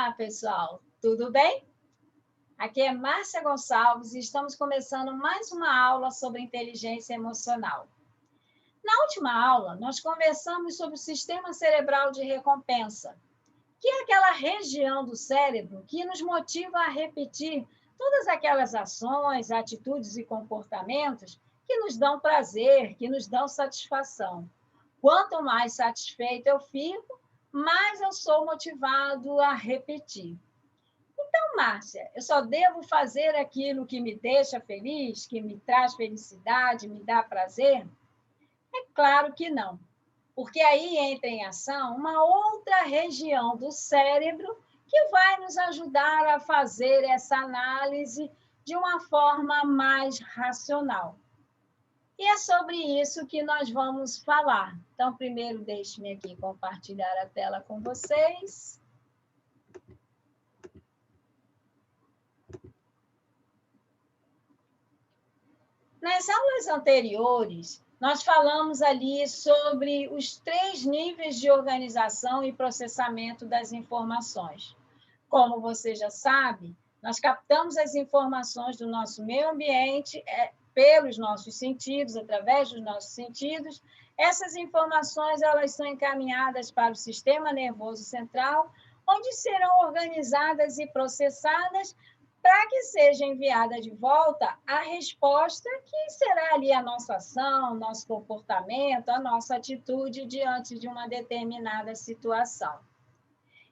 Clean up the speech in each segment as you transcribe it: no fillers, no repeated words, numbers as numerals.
Olá, pessoal, tudo bem? Aqui é Márcia Gonçalves e estamos começando mais uma aula sobre inteligência emocional. Na última aula, nós conversamos sobre o sistema cerebral de recompensa, que é aquela região do cérebro que nos motiva a repetir todas aquelas ações, atitudes e comportamentos que nos dão prazer, que nos dão satisfação. Quanto mais satisfeito eu fico, mais eu sou motivado a repetir. Então, Márcia, eu só devo fazer aquilo que me deixa feliz, que me traz felicidade, me dá prazer? É claro que não, porque aí entra em ação uma outra região do cérebro que vai nos ajudar a fazer essa análise de uma forma mais racional. E é sobre isso que nós vamos falar. Então, primeiro, deixe-me aqui compartilhar a tela com vocês. Nas aulas anteriores, nós falamos ali sobre os 3 níveis de organização e processamento das informações. Como você já sabe, nós captamos as informações do nosso meio ambiente pelos nossos sentidos, através dos nossos sentidos. Essas informações elas são encaminhadas para o sistema nervoso central, onde serão organizadas e processadas para que seja enviada de volta a resposta que será ali a nossa ação, nosso comportamento, a nossa atitude diante de uma determinada situação.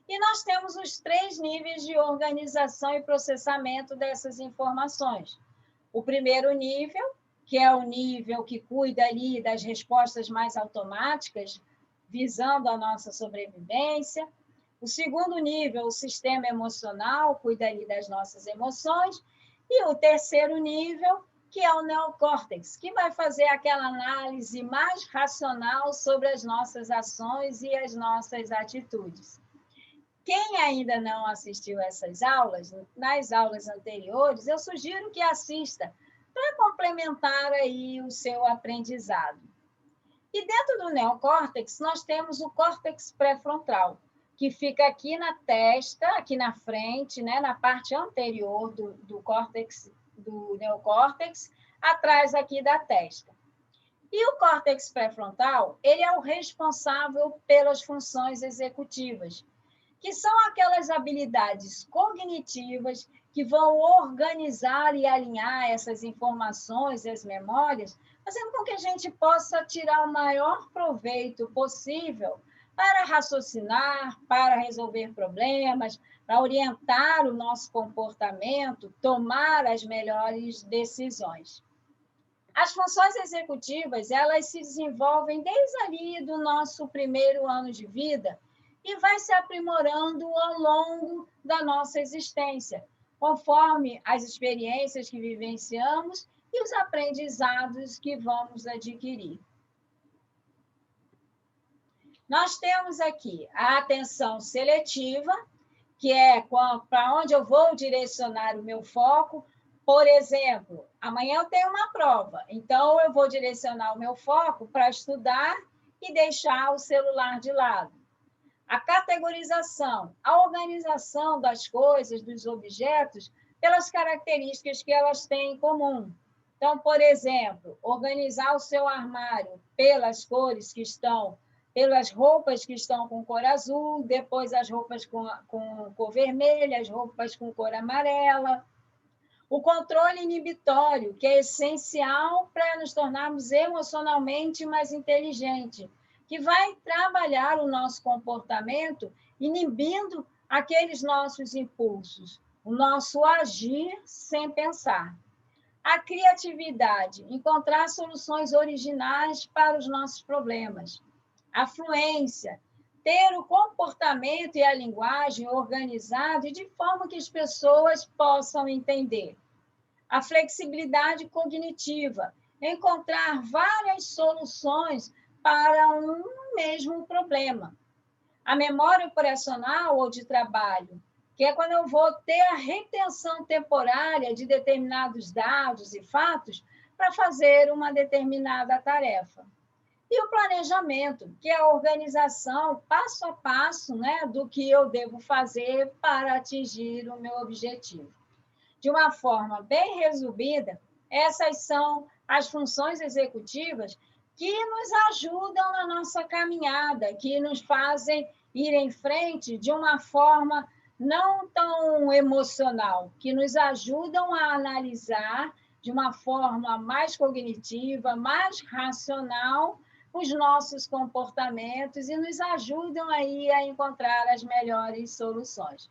E nós temos os 3 níveis de organização e processamento dessas informações. O primeiro nível, que é o nível que cuida ali das respostas mais automáticas, visando a nossa sobrevivência. O segundo nível, o sistema emocional, cuida ali das nossas emoções. E o terceiro nível, que é o neocórtex, que vai fazer aquela análise mais racional sobre as nossas ações e as nossas atitudes. Quem ainda não assistiu essas aulas, nas aulas anteriores, eu sugiro que assista para complementar aí o seu aprendizado. E dentro do neocórtex, nós temos o córtex pré-frontal, que fica aqui na testa, aqui na frente, né, na parte anterior do córtex, do neocórtex, atrás aqui da testa. E o córtex pré-frontal, ele é o responsável pelas funções executivas, que são aquelas habilidades cognitivas que vão organizar e alinhar essas informações e as memórias, fazendo com que a gente possa tirar o maior proveito possível para raciocinar, para resolver problemas, para orientar o nosso comportamento, tomar as melhores decisões. As funções executivas, elas se desenvolvem desde ali do nosso primeiro ano de vida e vai se aprimorando ao longo da nossa existência, conforme as experiências que vivenciamos e os aprendizados que vamos adquirir. Nós temos aqui a atenção seletiva, que é para onde eu vou direcionar o meu foco. Por exemplo, amanhã eu tenho uma prova, então eu vou direcionar o meu foco para estudar e deixar o celular de lado. A categorização, a organização das coisas, dos objetos, pelas características que elas têm em comum. Então, por exemplo, organizar o seu armário pelas cores que estão, pelas roupas que estão com cor azul, depois as roupas com cor vermelha, as roupas com cor amarela. O controle inibitório, que é essencial para nos tornarmos emocionalmente mais inteligentes, que vai trabalhar o nosso comportamento, inibindo aqueles nossos impulsos, o nosso agir sem pensar. A criatividade, encontrar soluções originais para os nossos problemas. A fluência, ter o comportamento e a linguagem organizado e de forma que as pessoas possam entender. A flexibilidade cognitiva, encontrar várias soluções para um mesmo problema. A memória operacional ou de trabalho, que é quando eu vou ter a retenção temporária de determinados dados e fatos para fazer uma determinada tarefa. E o planejamento, que é a organização passo a passo, né, do que eu devo fazer para atingir o meu objetivo. De uma forma bem resumida, essas são as funções executivas que nos ajudam na nossa caminhada, que nos fazem ir em frente de uma forma não tão emocional, que nos ajudam a analisar de uma forma mais cognitiva, mais racional, os nossos comportamentos e nos ajudam aí a encontrar as melhores soluções.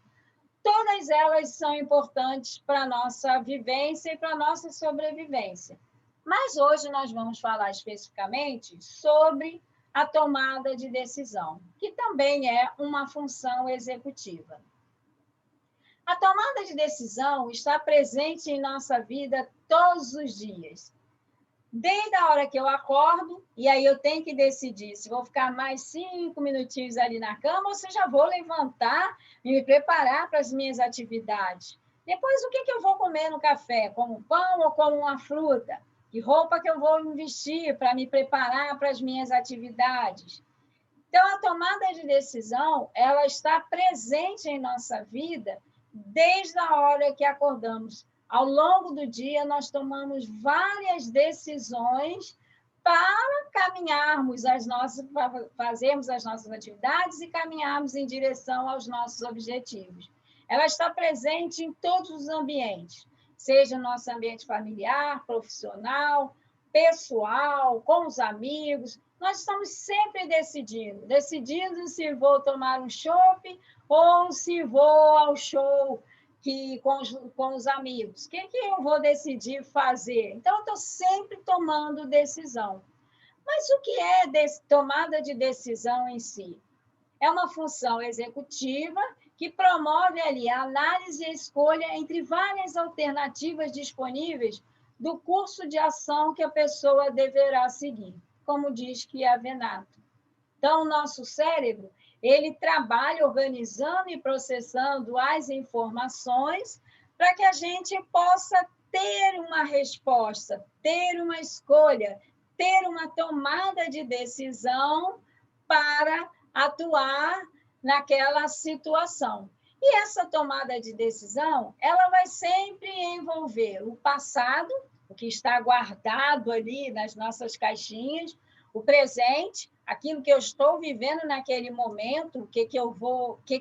Todas elas são importantes para a nossa vivência e para a nossa sobrevivência. Mas hoje nós vamos falar especificamente sobre a tomada de decisão, que também é uma função executiva. A tomada de decisão está presente em nossa vida todos os dias. Desde a hora que eu acordo, e aí eu tenho que decidir se vou ficar mais 5 minutinhos ali na cama ou se já vou levantar e me preparar para as minhas atividades. Depois, o que eu vou comer no café? Como pão ou como uma fruta? Que roupa que eu vou vestir para me preparar para as minhas atividades? Então, a tomada de decisão, ela está presente em nossa vida desde a hora que acordamos. Ao longo do dia, nós tomamos várias decisões para caminharmos fazermos as nossas atividades e caminharmos em direção aos nossos objetivos. Ela está presente em todos os ambientes, seja no nosso ambiente familiar, profissional, pessoal, com os amigos. Nós estamos sempre decidindo se vou tomar um chopp ou se vou ao show com os amigos. O que eu vou decidir fazer? Então, eu estou sempre tomando decisão. Mas o que é tomada de decisão em si? É uma função executiva que promove ali a análise e a escolha entre várias alternativas disponíveis do curso de ação que a pessoa deverá seguir, como diz Chiavenato. Então, o nosso cérebro, ele trabalha organizando e processando as informações para que a gente possa ter uma resposta, ter uma escolha, ter uma tomada de decisão para atuar naquela situação. E essa tomada de decisão, ela vai sempre envolver o passado, o que está guardado ali nas nossas caixinhas, o presente, aquilo que eu estou vivendo naquele momento, o que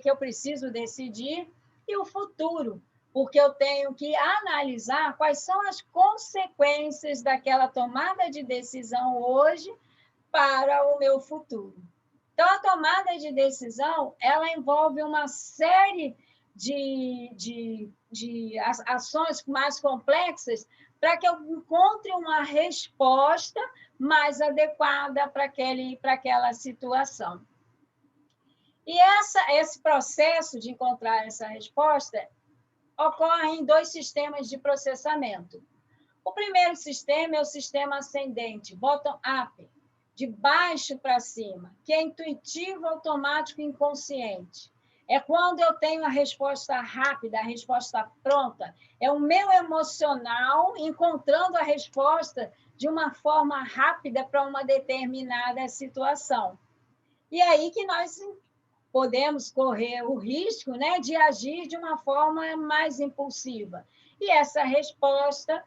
eu preciso decidir, e o futuro, porque eu tenho que analisar quais são as consequências daquela tomada de decisão hoje para o meu futuro. Então, a tomada de decisão, ela envolve uma série de ações mais complexas para que eu encontre uma resposta mais adequada para aquela situação. E esse processo de encontrar essa resposta ocorre em 2 sistemas de processamento. O primeiro sistema é o sistema ascendente, bottom-up, de baixo para cima, que é intuitivo, automático e inconsciente. É quando eu tenho a resposta rápida, a resposta pronta. É o meu emocional encontrando a resposta de uma forma rápida para uma determinada situação. E aí que nós podemos correr o risco, né, de agir de uma forma mais impulsiva. E essa resposta,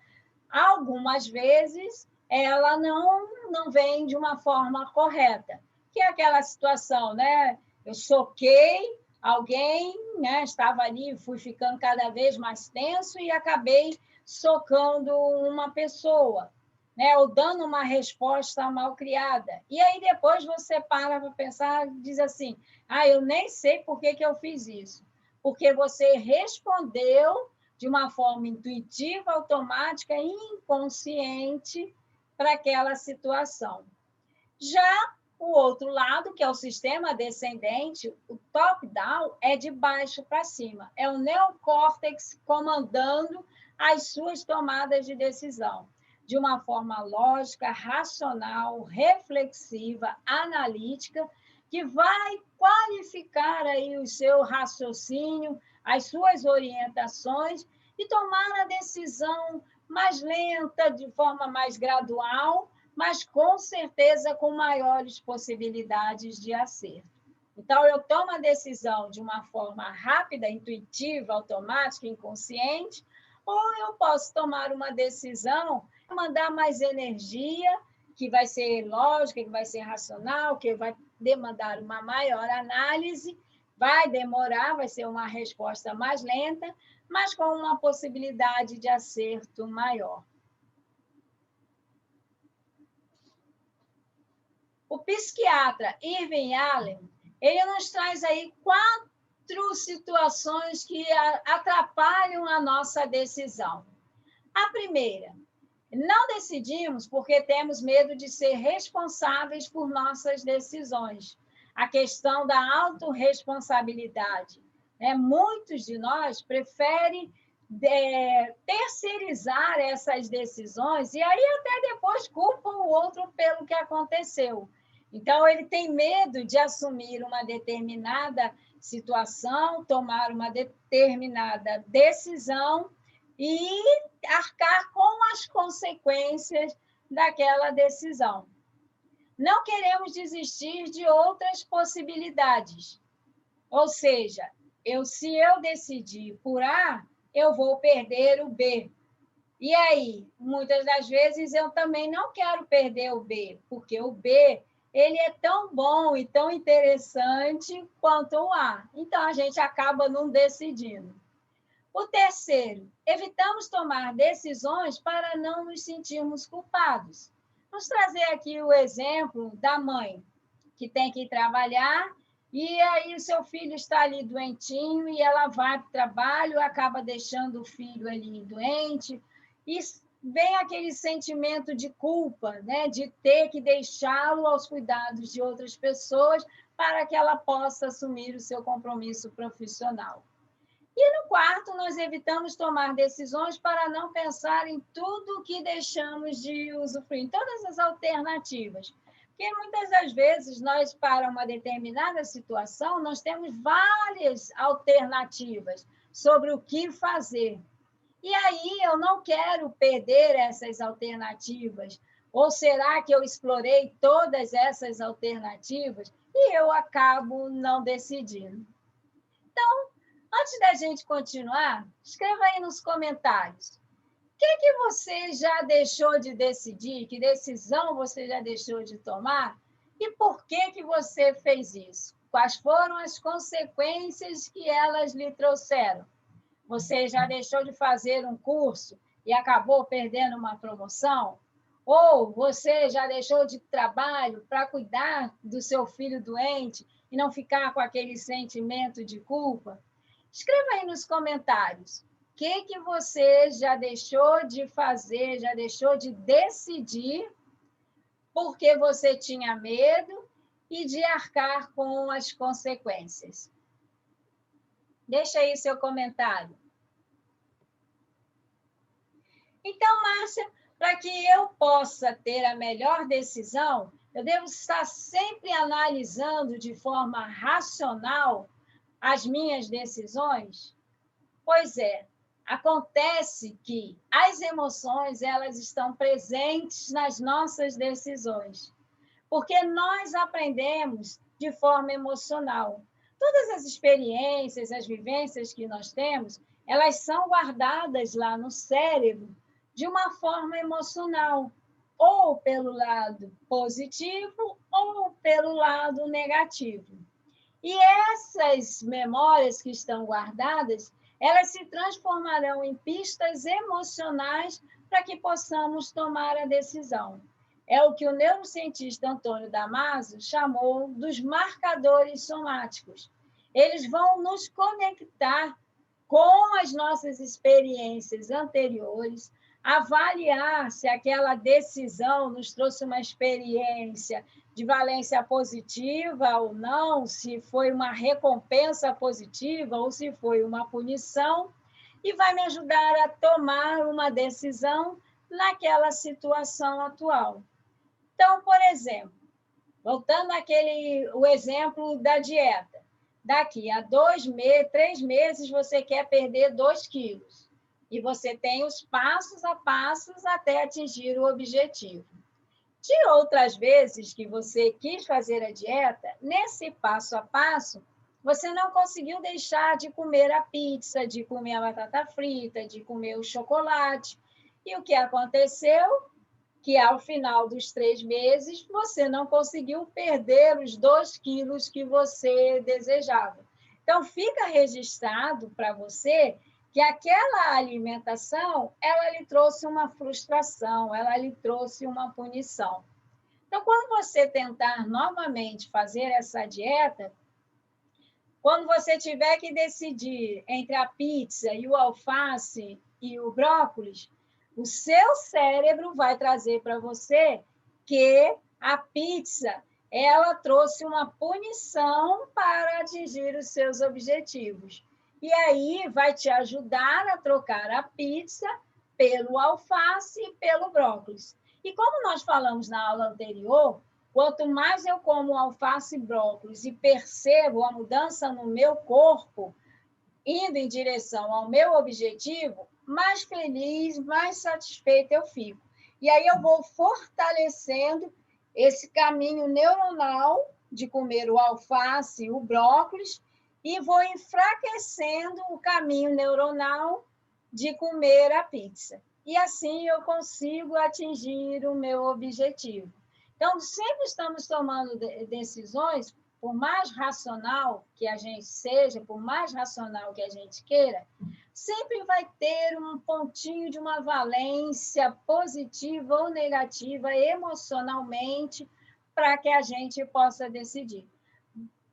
algumas vezes, ela não vem de uma forma correta, que é aquela situação, né? Eu soquei alguém, né? Estava ali, fui ficando cada vez mais tenso e acabei socando uma pessoa, né? Ou dando uma resposta mal criada. E aí depois você para pensar e diz assim, eu nem sei por que eu fiz isso. Porque você respondeu de uma forma intuitiva, automática e inconsciente para aquela situação. Já o outro lado, que é o sistema descendente, o top-down, é de baixo para cima. É o neocórtex comandando as suas tomadas de decisão, de uma forma lógica, racional, reflexiva, analítica, que vai qualificar aí o seu raciocínio, as suas orientações e tomar a decisão mais lenta, de forma mais gradual, mas com certeza com maiores possibilidades de acerto. Então, eu tomo a decisão de uma forma rápida, intuitiva, automática, inconsciente, ou eu posso tomar uma decisão, mandar mais energia, que vai ser lógica, que vai ser racional, que vai demandar uma maior análise, vai demorar, vai ser uma resposta mais lenta, mas com uma possibilidade de acerto maior. O psiquiatra Irving Allen, ele nos traz aí 4 situações que atrapalham a nossa decisão. A primeira, não decidimos porque temos medo de ser responsáveis por nossas decisões. A questão da autorresponsabilidade. Muitos de nós preferem terceirizar essas decisões e aí até depois culpam o outro pelo que aconteceu. Então, ele tem medo de assumir uma determinada situação, tomar uma determinada decisão e arcar com as consequências daquela decisão. Não queremos desistir de outras possibilidades. Ou seja, se eu decidir por A, eu vou perder o B. E aí, muitas das vezes, eu também não quero perder o B, porque o B ele é tão bom e tão interessante quanto o A. Então, a gente acaba não decidindo. O terceiro, evitamos tomar decisões para não nos sentirmos culpados. Vamos trazer aqui o exemplo da mãe, que tem que ir trabalhar, e aí o seu filho está ali doentinho, e ela vai para o trabalho, acaba deixando o filho ali doente, e vem aquele sentimento de culpa, de ter que deixá-lo aos cuidados de outras pessoas para que ela possa assumir o seu compromisso profissional. E no quarto, nós evitamos tomar decisões para não pensar em tudo que deixamos de usufruir, em todas as alternativas. Porque muitas das vezes, nós, para uma determinada situação, nós temos várias alternativas sobre o que fazer. E aí eu não quero perder essas alternativas. Ou será que eu explorei todas essas alternativas e eu acabo não decidindo? Então, antes da gente continuar, escreva aí nos comentários. O que você já deixou de decidir? Que decisão você já deixou de tomar? E por que você fez isso? Quais foram as consequências que elas lhe trouxeram? Você já deixou de fazer um curso e acabou perdendo uma promoção? Ou você já deixou de trabalho para cuidar do seu filho doente e não ficar com aquele sentimento de culpa? Escreva aí nos comentários o que você já deixou de fazer, já deixou de decidir porque você tinha medo e de arcar com as consequências. Deixa aí seu comentário. Então, Márcia, para que eu possa ter a melhor decisão, eu devo estar sempre analisando de forma racional as minhas decisões? Pois é, acontece que as emoções elas estão presentes nas nossas decisões, porque nós aprendemos de forma emocional. Todas as experiências, as vivências que nós temos, elas são guardadas lá no cérebro de uma forma emocional, ou pelo lado positivo ou pelo lado negativo. E essas memórias que estão guardadas, elas se transformarão em pistas emocionais para que possamos tomar a decisão. É o que o neurocientista Antônio Damasio chamou dos marcadores somáticos. Eles vão nos conectar com as nossas experiências anteriores, avaliar se aquela decisão nos trouxe uma experiência de valência positiva ou não, se foi uma recompensa positiva ou se foi uma punição, e vai me ajudar a tomar uma decisão naquela situação atual. Então, por exemplo, voltando o exemplo da dieta, daqui a 3 meses você quer perder 2 quilos e você tem os passos a passos até atingir o objetivo. De outras vezes que você quis fazer a dieta, nesse passo a passo, você não conseguiu deixar de comer a pizza, de comer a batata frita, de comer o chocolate. E o que aconteceu? Que ao final dos 3 meses, você não conseguiu perder os 2 quilos que você desejava. Então, fica registrado para você que aquela alimentação, ela lhe trouxe uma frustração, ela lhe trouxe uma punição. Então, quando você tentar novamente fazer essa dieta, quando você tiver que decidir entre a pizza e o alface e o brócolis, o seu cérebro vai trazer para você que a pizza ela trouxe uma punição para atingir os seus objetivos. E aí vai te ajudar a trocar a pizza pelo alface e pelo brócolis. E como nós falamos na aula anterior, quanto mais eu como alface e brócolis e percebo a mudança no meu corpo, indo em direção ao meu objetivo, mais feliz, mais satisfeita eu fico. E aí eu vou fortalecendo esse caminho neuronal de comer o alface e o brócolis e vou enfraquecendo o caminho neuronal de comer a pizza. E assim eu consigo atingir o meu objetivo. Então, sempre estamos tomando decisões, por mais racional que a gente seja, por mais racional que a gente queira, sempre vai ter um pontinho de uma valência positiva ou negativa emocionalmente para que a gente possa decidir.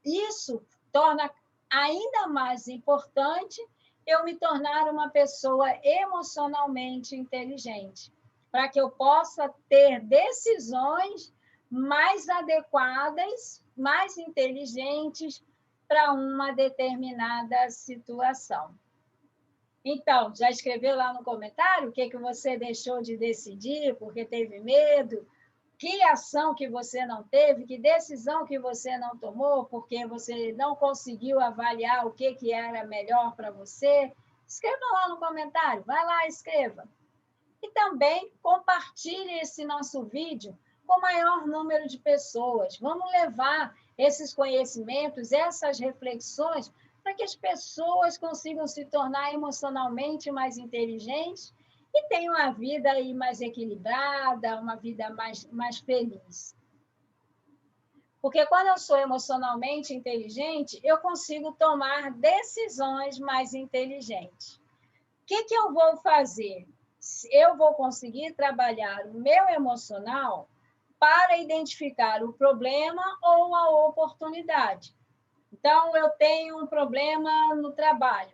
Isso torna ainda mais importante eu me tornar uma pessoa emocionalmente inteligente, para que eu possa ter decisões mais adequadas, mais inteligentes para uma determinada situação. Então, já escreveu lá no comentário o que você deixou de decidir porque teve medo? Que ação que você não teve, que decisão que você não tomou, porque você não conseguiu avaliar o que era melhor para você? Escreva lá no comentário, vai lá, escreva. E também compartilhe esse nosso vídeo com o maior número de pessoas. Vamos levar esses conhecimentos, essas reflexões, para que as pessoas consigam se tornar emocionalmente mais inteligentes e tenham uma vida aí mais equilibrada, uma vida mais feliz. Porque quando eu sou emocionalmente inteligente, eu consigo tomar decisões mais inteligentes. O que eu vou fazer? Eu vou conseguir trabalhar o meu emocional para identificar o problema ou a oportunidade. Então, eu tenho um problema no trabalho.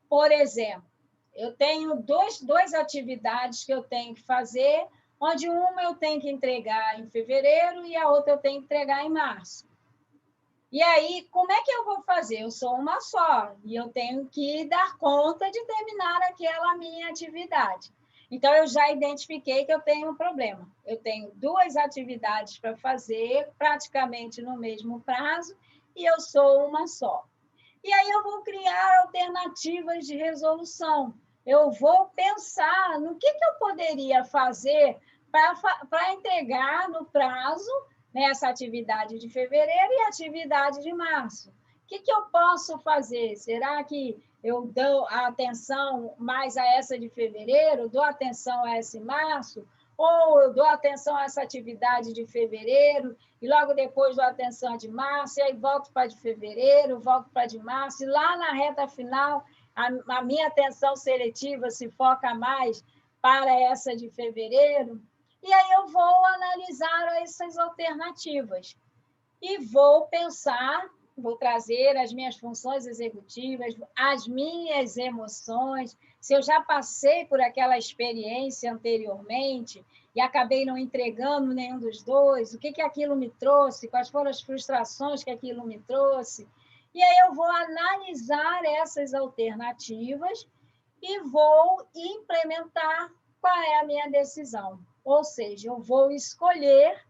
Por exemplo, eu tenho duas atividades que eu tenho que fazer, onde uma eu tenho que entregar em fevereiro e a outra eu tenho que entregar em março. E aí, como é que eu vou fazer? Eu sou uma só e eu tenho que dar conta de terminar aquela minha atividade. Então, eu já identifiquei que eu tenho um problema. Eu tenho 2 atividades para fazer, praticamente no mesmo prazo, e eu sou uma só. E aí eu vou criar alternativas de resolução. Eu vou pensar no que eu poderia fazer para entregar no prazo nessa atividade de fevereiro e atividade de março. O que eu posso fazer? Será que eu dou atenção mais a essa de fevereiro, dou atenção a essa de março? Ou eu dou atenção a essa atividade de fevereiro e logo depois dou atenção a de março, e aí volto para de fevereiro, volto para de março, e lá na reta final, a minha atenção seletiva se foca mais para essa de fevereiro, e aí eu vou analisar essas alternativas e vou pensar, vou trazer as minhas funções executivas, as minhas emoções, se eu já passei por aquela experiência anteriormente e acabei não entregando nenhum dos dois, o que aquilo me trouxe, quais foram as frustrações que aquilo me trouxe. E aí eu vou analisar essas alternativas e vou implementar qual é a minha decisão. Ou seja, eu vou escolher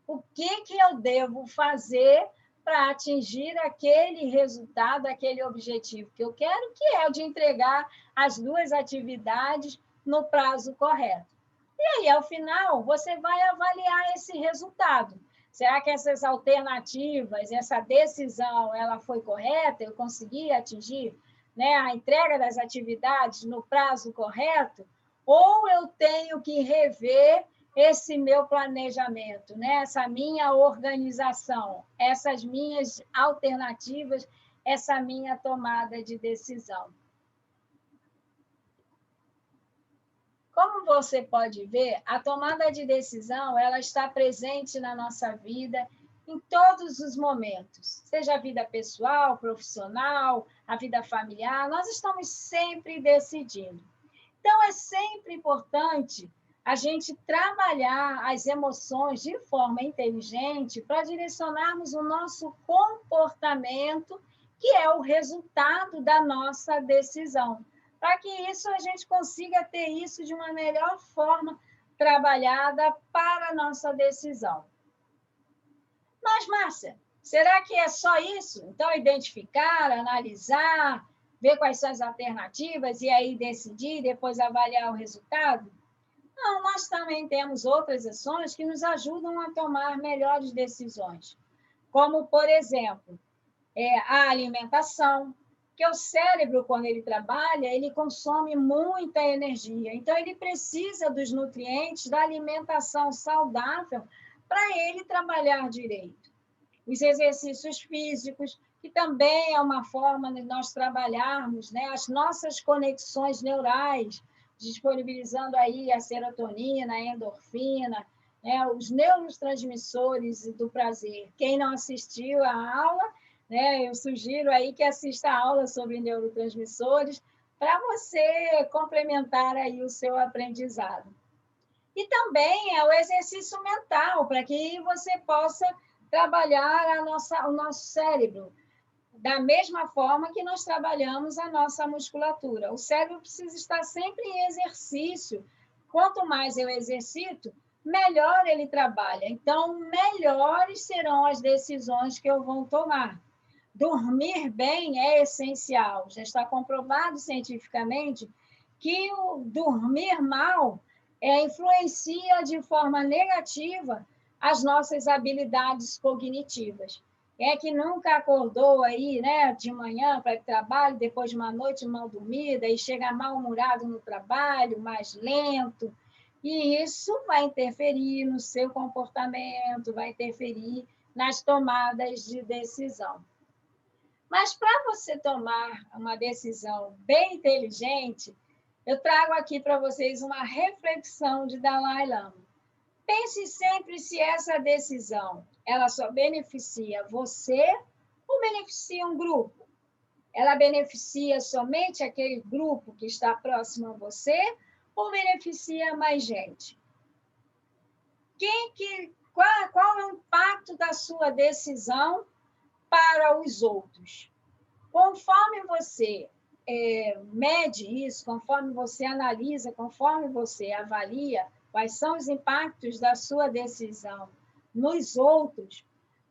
o que eu devo fazer para atingir aquele resultado, aquele objetivo que eu quero, que é o de entregar as 2 atividades no prazo correto. E aí, ao final, você vai avaliar esse resultado. Será que essas alternativas, essa decisão, ela foi correta? Eu consegui atingir, né, a entrega das atividades no prazo correto? Ou eu tenho que rever esse meu planejamento, né? Essa minha organização, essas minhas alternativas, essa minha tomada de decisão? Como você pode ver, a tomada de decisão ela está presente na nossa vida em todos os momentos, seja a vida pessoal, profissional, a vida familiar, nós estamos sempre decidindo. Então, é sempre importante a gente trabalhar as emoções de forma inteligente para direcionarmos o nosso comportamento, que é o resultado da nossa decisão. Para que isso a gente consiga ter isso de uma melhor forma trabalhada para a nossa decisão. Mas, Márcia, será que é só isso? Então, identificar, analisar, ver quais são as alternativas e aí decidir, depois avaliar o resultado? Não, nós também temos outras ações que nos ajudam a tomar melhores decisões, como, por exemplo, a alimentação, que o cérebro, quando ele trabalha, ele consome muita energia, então ele precisa dos nutrientes da alimentação saudável para ele trabalhar direito. Os exercícios físicos, que também é uma forma de nós trabalharmos, né, as nossas conexões neurais, disponibilizando aí a serotonina, a endorfina, né, os neurotransmissores do prazer. Quem não assistiu à aula, né, eu sugiro aí que assista a aula sobre neurotransmissores para você complementar aí o seu aprendizado. E também é o exercício mental, para que você possa trabalhar o nosso cérebro, da mesma forma que nós trabalhamos a nossa musculatura. O cérebro precisa estar sempre em exercício. Quanto mais eu exercito, melhor ele trabalha. Então, melhores serão as decisões que eu vou tomar. Dormir bem é essencial. Já está comprovado cientificamente que o dormir mal influencia de forma negativa as nossas habilidades cognitivas. É que nunca acordou aí, né, de manhã para o trabalho, depois de uma noite mal dormida, e chega mal-humorado no trabalho, mais lento, e isso vai interferir no seu comportamento, vai interferir nas tomadas de decisão. Mas para você tomar uma decisão bem inteligente, eu trago aqui para vocês uma reflexão de Dalai Lama. Pense sempre se essa decisão ela só beneficia você ou beneficia um grupo. Ela beneficia somente aquele grupo que está próximo a você ou beneficia mais gente? Qual é o impacto da sua decisão para os outros? Conforme você mede isso, conforme você analisa, conforme você avalia quais são os impactos da sua decisão nos outros,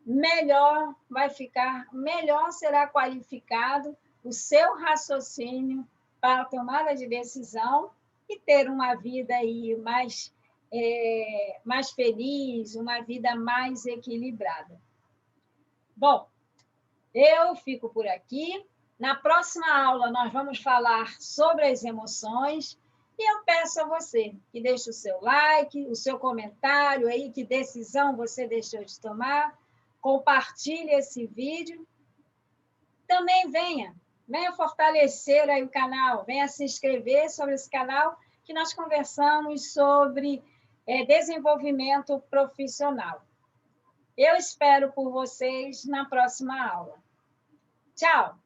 melhor vai ficar, melhor será qualificado o seu raciocínio para a tomada de decisão e ter uma vida aí mais feliz, uma vida mais equilibrada. Bom, eu fico por aqui. Na próxima aula, nós vamos falar sobre as emoções e eu peço a você que deixe o seu like, o seu comentário aí, que decisão você deixou de tomar, compartilhe esse vídeo. Também venha fortalecer aí o canal, venha se inscrever sobre esse canal que nós conversamos sobre desenvolvimento profissional. Eu espero por vocês na próxima aula. Tchau!